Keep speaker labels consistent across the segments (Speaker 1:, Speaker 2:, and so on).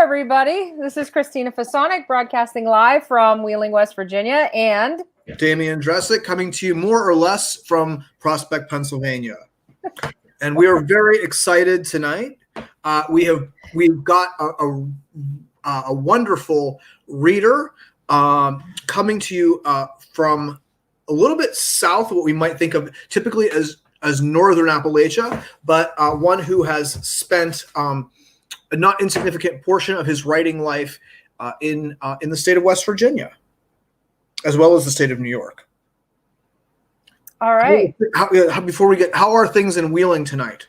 Speaker 1: everybody. This is Christina Fasonic broadcasting live from Wheeling, West Virginia, and
Speaker 2: Damian Dressick coming to you more or less from Prospect, Pennsylvania. And we are very excited tonight. We've got a wonderful reader coming to you from a little bit south of what we might think of typically as Northern Appalachia, but one who has spent a not insignificant portion of his writing life in the state of West Virginia, as well as the state of New York.
Speaker 1: All right.
Speaker 2: How are things in Wheeling tonight?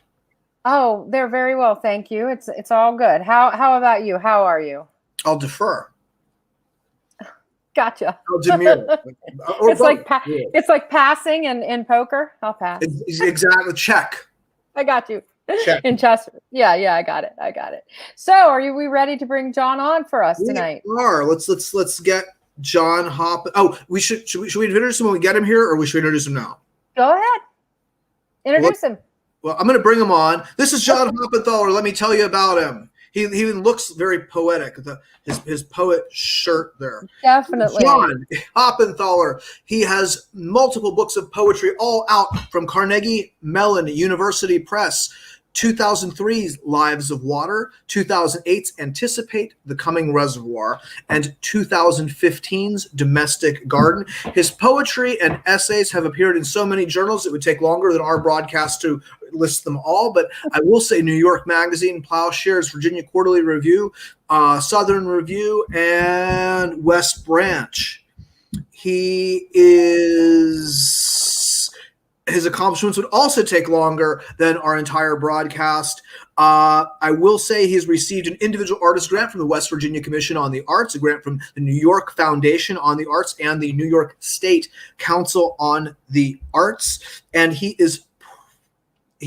Speaker 1: Oh, they're very well, thank you. It's all good. How about you? How are you?
Speaker 2: I'll defer.
Speaker 1: Gotcha.
Speaker 2: I'll demur.
Speaker 1: It's like passing in poker. I'll pass.
Speaker 2: Exactly. Check.
Speaker 1: I got you.
Speaker 2: Check.
Speaker 1: In chess. Yeah, I got it. So, we ready to bring John on for us tonight?
Speaker 2: We are. Let's get John Hopp. Oh, should we introduce him when we get him here, or we should introduce him now?
Speaker 1: Go ahead. Introduce him.
Speaker 2: Well, I'm going to bring him on. This is John Hoppenthaler. Let me tell you about him. He even looks very poetic. His poet shirt there.
Speaker 1: Definitely.
Speaker 2: John Hoppenthaler. He has multiple books of poetry, all out from Carnegie Mellon University Press. 2003's Lives of Water, 2008's Anticipate the Coming Reservoir, and 2015's Domestic Garden. His poetry and essays have appeared in so many journals it would take longer than our broadcast to list them all, but I will say New York Magazine, Ploughshares, Virginia Quarterly Review, Southern Review, and West Branch. His accomplishments would also take longer than our entire broadcast. I will say he's received an individual artist grant from the West Virginia Commission on the Arts, a grant from the New York Foundation on the Arts, and the New York State Council on the Arts. And he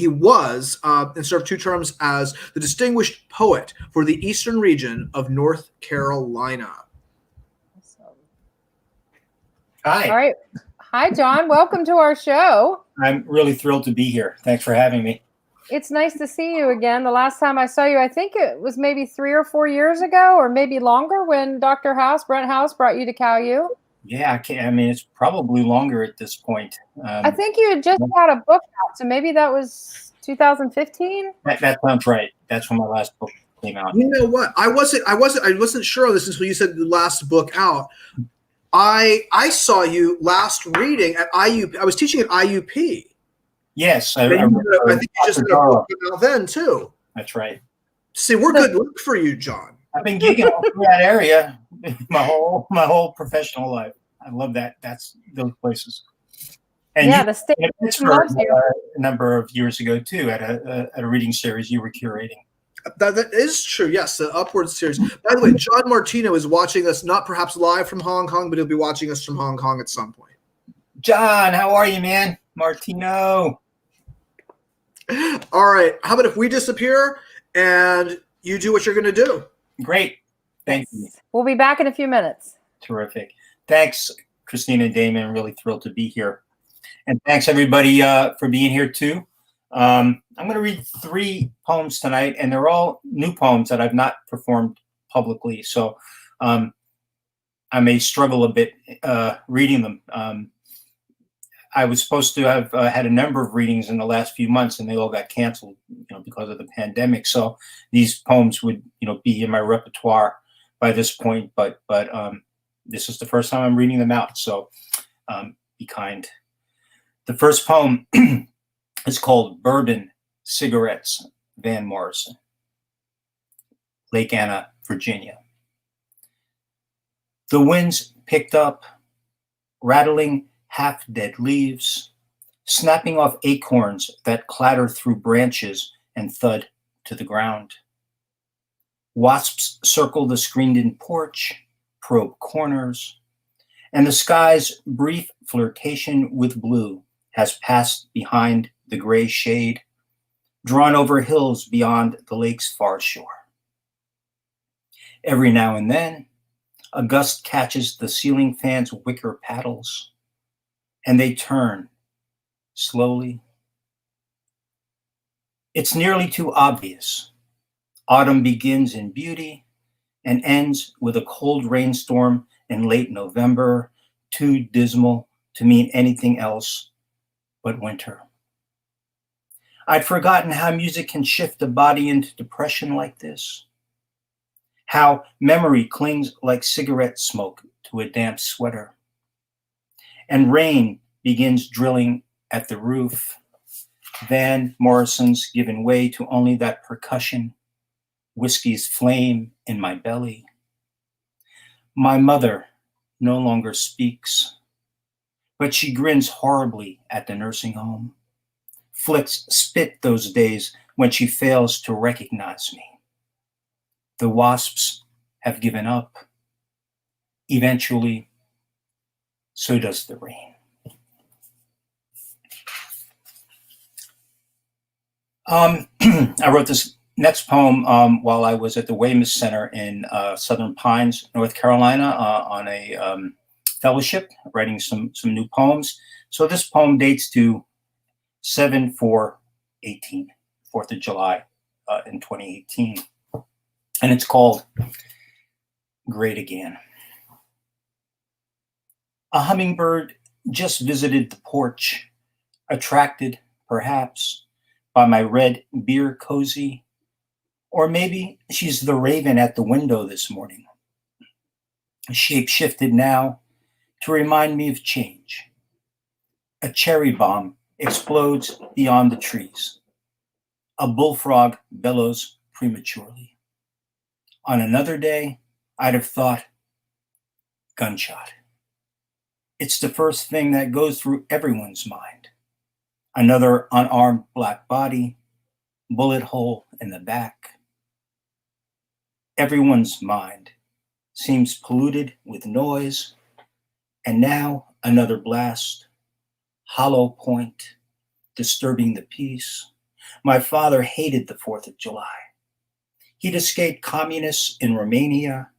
Speaker 2: was and served 2 terms as the Distinguished Poet for the Eastern Region of North Carolina.
Speaker 1: Awesome.
Speaker 3: Hi.
Speaker 1: All right. Hi, John. Welcome to our show.
Speaker 3: I'm really thrilled to be here. Thanks for having me.
Speaker 1: It's nice to see you again. The last time I saw you, I think it was maybe 3 or 4 years ago, or maybe longer, when Dr. Brent House, brought you to Cal U.
Speaker 3: Yeah, it's probably longer at this point.
Speaker 1: I think you had just had a book out, so maybe that was 2015.
Speaker 3: That sounds right. That's when my last book came out.
Speaker 2: You know what? I wasn't sure of this until you said the last book out. I saw you last reading at IUP. I was teaching at IUP.
Speaker 3: Yes,
Speaker 2: I think you just had a book out then too.
Speaker 3: That's right.
Speaker 2: See, we're good luck for you, John.
Speaker 3: I've been gigging all through that area my whole professional life. I love that. That's those places. And
Speaker 1: yeah, the state
Speaker 3: Pittsburgh a number of years ago too, at a reading series you were curating.
Speaker 2: That is true. Yes, the Upward series. By the way, John Martino is watching us, not perhaps live from Hong Kong, but he'll be watching us from Hong Kong at some point.
Speaker 3: John, how are you, man? Martino.
Speaker 2: All right. How about if we disappear and you do what you're going to do?
Speaker 3: Great. Thank you.
Speaker 1: We'll be back in a few minutes.
Speaker 3: Terrific. Thanks, Christina and Damon. I'm really thrilled to be here. And thanks, everybody, for being here, too. I'm going to read 3 poems tonight, and they're all new poems that I've not performed publicly. So I may struggle a bit reading them. I was supposed to have had a number of readings in the last few months, and they all got canceled, because of the pandemic. So these poems would, be in my repertoire by this point. But this is the first time I'm reading them out. So be kind. The first poem is called Bourbon Cigarettes, Van Morrison. Lake Anna, Virginia. The winds picked up, rattling half-dead leaves, snapping off acorns that clatter through branches and thud to the ground. Wasps circle the screened-in porch, probe corners, and the sky's brief flirtation with blue has passed behind the gray shade, drawn over hills beyond the lake's far shore. Every now and then, a gust catches the ceiling fan's wicker paddles, and they turn slowly. It's nearly too obvious. Autumn begins in beauty, and ends with a cold rainstorm in late November, too dismal to mean anything else but winter. I'd forgotten how music can shift a body into depression like this, how memory clings like cigarette smoke to a damp sweater, and rain begins drilling at the roof. Van Morrison's given way to only that percussion, whiskey's flame in my belly. My mother no longer speaks, but she grins horribly at the nursing home, flicks spit those days when she fails to recognize me. The wasps have given up. Eventually, so does the rain. I wrote this next poem while I was at the Weymouth Center in Southern Pines, North Carolina, on a fellowship, writing some new poems. So this poem dates to 7/4/18, 4th of July in 2018. And it's called Great Again. A hummingbird just visited the porch, attracted, perhaps, by my red beer cozy. Or maybe she's the raven at the window this morning, shape-shifted now to remind me of change. A cherry bomb explodes beyond the trees. A bullfrog bellows prematurely. On another day, I'd have thought, gunshot. It's the first thing that goes through everyone's mind. Another unarmed black body, bullet hole in the back. Everyone's mind seems polluted with noise, and now another blast, hollow point, disturbing the peace. My father hated the 4th of July. He'd escaped communists in Romania,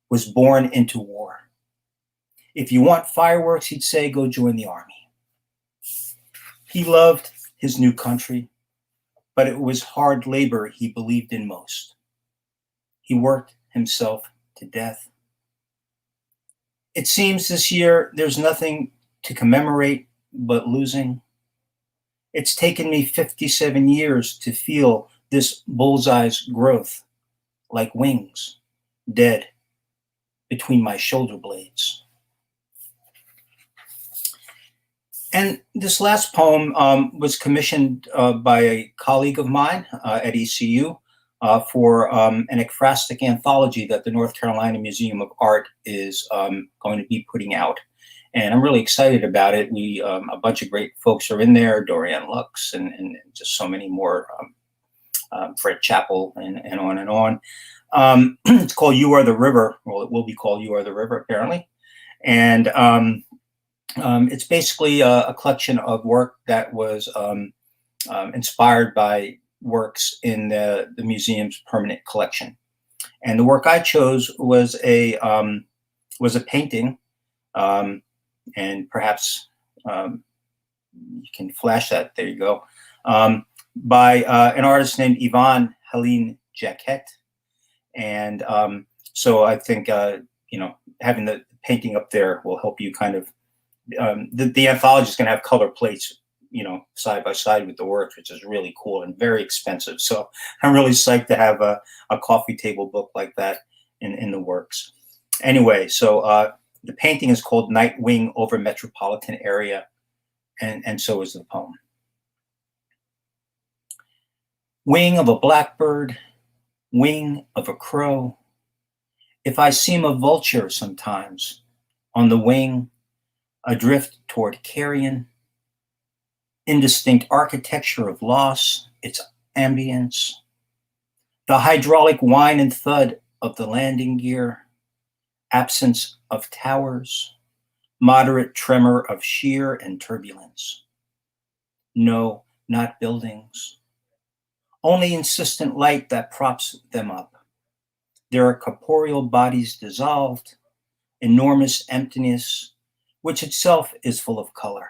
Speaker 3: was born into war. If you want fireworks, he'd say, go join the army. He loved his new country, but it was hard labor he believed in most. He worked himself to death. It seems this year there's nothing to commemorate but losing. It's taken me 57 years to feel this bullseye's growth, like wings, dead between my shoulder blades. And this last poem was commissioned by a colleague of mine at ECU for an ekphrastic anthology that the North Carolina Museum of Art is going to be putting out. And I'm really excited about it. A bunch of great folks are in there, Dorianne Lux and just so many more, Fred Chappell and on and on. It's called You Are the River. Well, it will be called You Are the River, apparently. And it's basically a collection of work that was inspired by works in the museum's permanent collection. And the work I chose was a painting, and perhaps you can flash that. There you go. By an artist named Yvonne Helene Jacquette. And so I think having the painting up there will help you kind of. The anthology is going to have color plates, side by side with the works, which is really cool and very expensive. So I'm really psyched to have a coffee table book like that in the works. Anyway, so the painting is called Night Wing over Metropolitan Area, and so is the poem. Wing of a blackbird, wing of a crow. If I seem a vulture sometimes, on the wing, adrift toward carrion, indistinct architecture of loss, its ambience, the hydraulic whine and thud of the landing gear, absence of towers, moderate tremor of shear and turbulence. No, not buildings, only insistent light that props them up. There are corporeal bodies dissolved, enormous emptiness, which itself is full of color.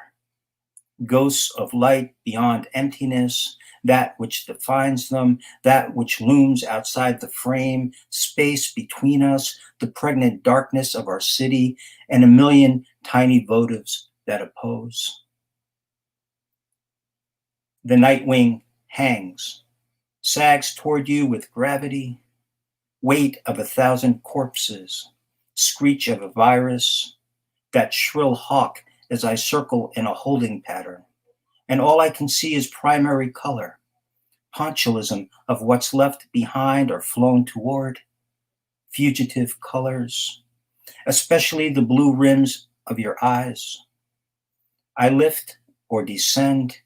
Speaker 3: Ghosts of light beyond emptiness, that which defines them, that which looms outside the frame, space between us, the pregnant darkness of our city, and a million tiny votives that oppose. The night wing hangs, sags toward you with gravity, weight of 1,000 corpses, screech of a virus, that shrill hawk as I circle in a holding pattern. And all I can see is primary color, ponchulism of what's left behind or flown toward, fugitive colors, especially the blue rims of your eyes. I lift or descend,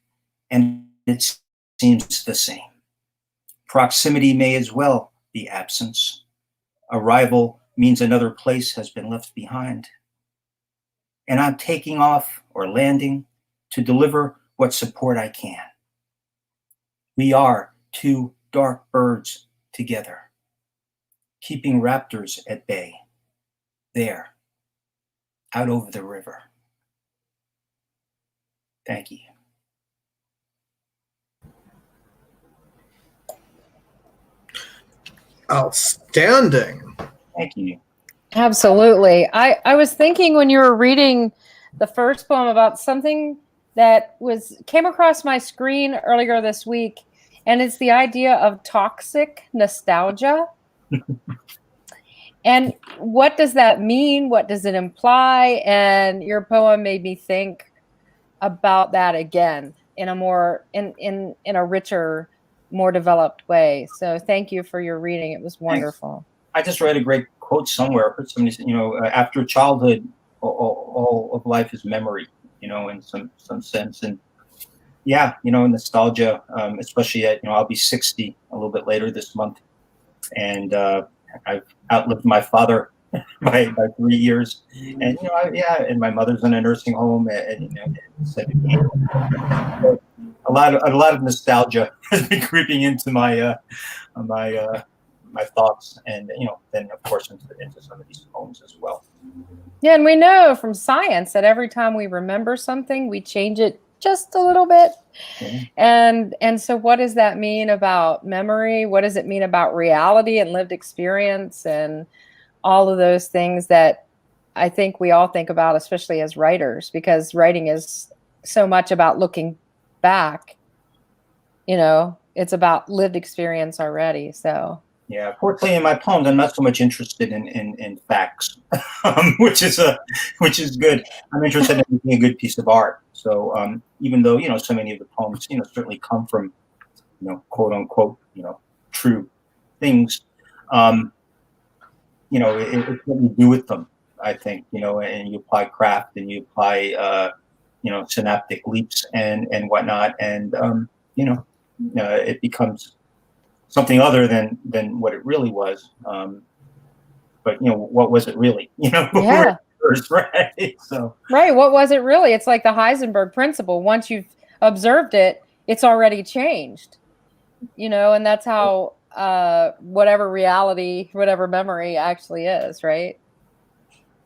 Speaker 3: and it seems the same. Proximity may as well be absence. Arrival means another place has been left behind. And I'm taking off or landing to deliver what support I can. We are two dark birds together, keeping raptors at bay, there, out over the river. Thank you.
Speaker 2: Outstanding.
Speaker 3: Thank you.
Speaker 1: Absolutely. I was thinking when you were reading the first poem about something that came across my screen earlier this week, and it's the idea of toxic nostalgia. And what does that mean? What does it imply? And your poem made me think about that again in a more in a richer, more developed way. So thank you for your reading. It was wonderful.
Speaker 3: Thanks. I just read a great quote somewhere. I heard somebody say, after childhood, all of life is memory, in some sense. And yeah, nostalgia, especially at, I'll be 60 a little bit later this month. And I've outlived my father by 3 years. And, and my mother's in a nursing home and a lot of nostalgia has been creeping into my thoughts, and then of course into some of these poems as well.
Speaker 1: Yeah, and we know from science that every time we remember something, we change it just a little bit. Mm-hmm. And so what does that mean about memory? What does it mean about reality and lived experience and all of those things that I think we all think about, especially as writers, because writing is so much about looking back. It's about lived experience already. So
Speaker 3: yeah, fortunately, in my poems, I'm not so much interested in facts, which is good. I'm interested in making a good piece of art. So even though so many of the poems certainly come from quote unquote true things, it's what you do with them. I think and you apply craft and you apply synaptic leaps and whatnot, and it becomes something other than what it really was. But what was it really?
Speaker 1: Yeah.
Speaker 3: First, right. So
Speaker 1: right. What was it really? It's like the Heisenberg principle. Once you've observed it, it's already changed. And that's how whatever reality, whatever memory actually is, right?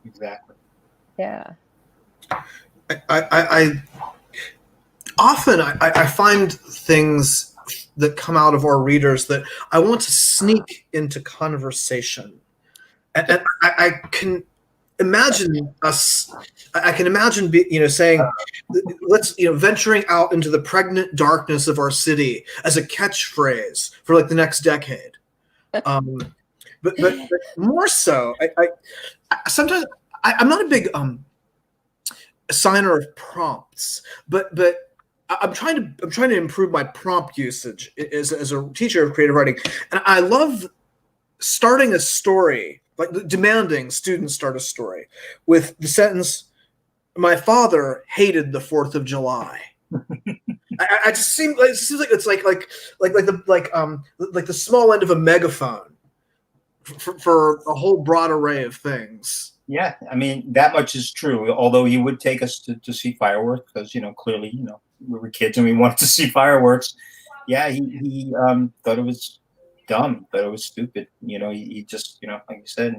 Speaker 3: Exactly.
Speaker 1: Yeah.
Speaker 2: I often find things that come out of our readers that I want to sneak into conversation, and I can imagine us. I can imagine saying, let's venturing out into the pregnant darkness of our city as a catchphrase for like the next decade. But more so, I sometimes I'm not a big assigner of prompts, but I'm trying to improve my prompt usage as a teacher of creative writing, and I love starting a story, like demanding students start a story with the sentence, "My father hated the 4th of July." I just it seems like it's like the small end of a megaphone for a whole broad array of things.
Speaker 3: Yeah, I mean, that much is true. Although he would take us to see fireworks because clearly we were kids and we wanted to see fireworks. Yeah, he thought it was dumb, thought it was stupid. He just like you said,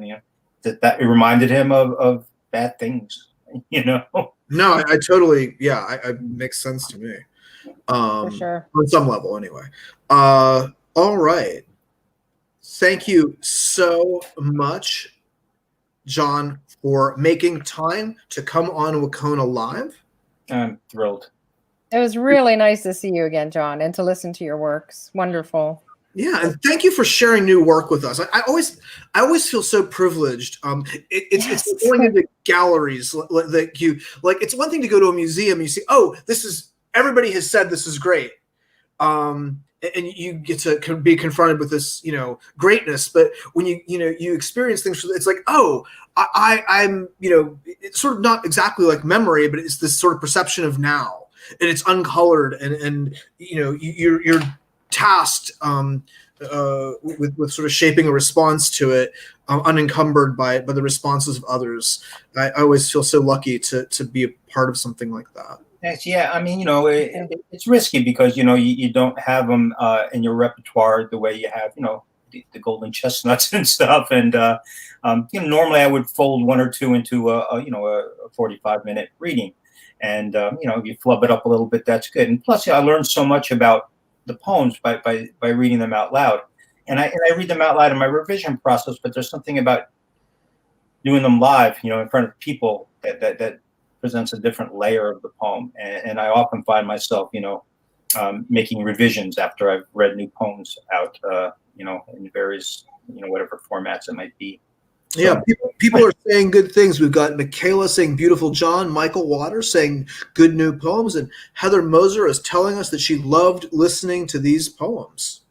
Speaker 3: that it reminded him of bad things.
Speaker 2: No, I totally, yeah, it makes sense to me.
Speaker 1: For sure.
Speaker 2: On some level, anyway. All right. Thank you so much, John, for making time to come on WCONA Live.
Speaker 3: I'm thrilled.
Speaker 1: It was really nice to see you again, John, and to listen to your works. Wonderful.
Speaker 2: Yeah, and thank you for sharing new work with us. I always feel so privileged. It's going into galleries that you like. It's one thing to go to a museum. You see, oh, this is everybody has said this is great, and you get to be confronted with this, greatness. But when you experience things, it's like, oh, I'm it's sort of not exactly like memory, but it's this sort of perception of now, and it's uncolored, and you're tasked with sort of shaping a response to it, unencumbered by the responses of others. I always feel so lucky to be a part of something like that.
Speaker 3: Yeah, I mean, it's risky because you don't have them in your repertoire the way you have the golden chestnuts and stuff. And normally I would fold one or two into a 45-minute reading, and if you flub it up a little bit, that's good. And plus, I learned so much about the poems by reading them out loud, and I read them out loud in my revision process. But there's something about doing them live, in front of people that presents a different layer of the poem. And I often find myself, making revisions after I've read new poems out, in various, whatever formats it might be. So,
Speaker 2: yeah, people are saying good things. We've got Michaela saying beautiful John, Michael Waters saying good new poems, and Heather Moser is telling us that she loved listening to these poems.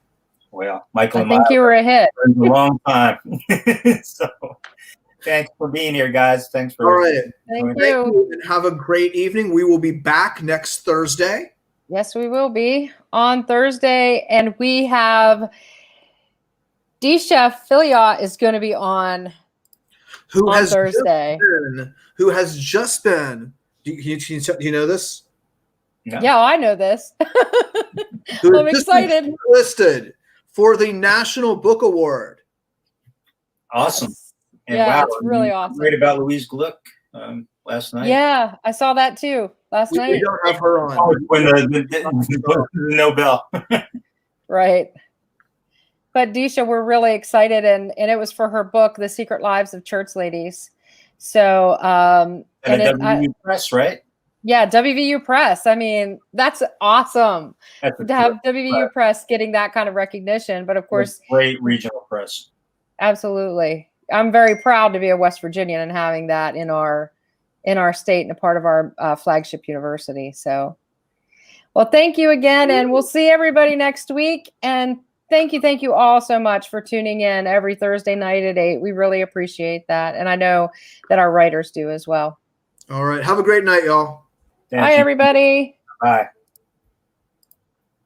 Speaker 3: Well, Michael,
Speaker 1: I think you were a hit.
Speaker 3: For a long time. So thanks for being here, guys. Thanks for
Speaker 2: all right.
Speaker 1: Thank you.
Speaker 2: And have a great evening. We will be back next Thursday.
Speaker 1: Yes, we will be on Thursday, and we have D-Chef Philiot is going to be on Thursday.
Speaker 2: Who has just been? Do you know this?
Speaker 3: No.
Speaker 1: Yeah, I know this. I'm excited.
Speaker 2: Listed for the National Book Award.
Speaker 3: Awesome. And
Speaker 1: yeah,
Speaker 3: wow,
Speaker 1: it's really awesome.
Speaker 3: Read about Louise Gluck last night.
Speaker 1: Yeah, I saw that too last night.
Speaker 2: We don't have her on.
Speaker 3: When the Nobel.
Speaker 1: Right. But Disha, we're really excited, and it was for her book, The Secret Lives of Church Ladies. So,
Speaker 3: and WVU Press, right?
Speaker 1: Yeah, WVU Press. I mean, that's awesome to have WVU Press getting that kind of recognition. But of course,
Speaker 3: great regional press.
Speaker 1: Absolutely, I'm very proud to be a West Virginian and having that in our state and a part of our flagship university. So, well, thank you again, and we'll see everybody next week. And thank you all so much for tuning in every Thursday night at 8. We really appreciate that. And I know that our writers do as well.
Speaker 2: All right. Have a great night, y'all.
Speaker 1: Bye, everybody.
Speaker 3: Bye.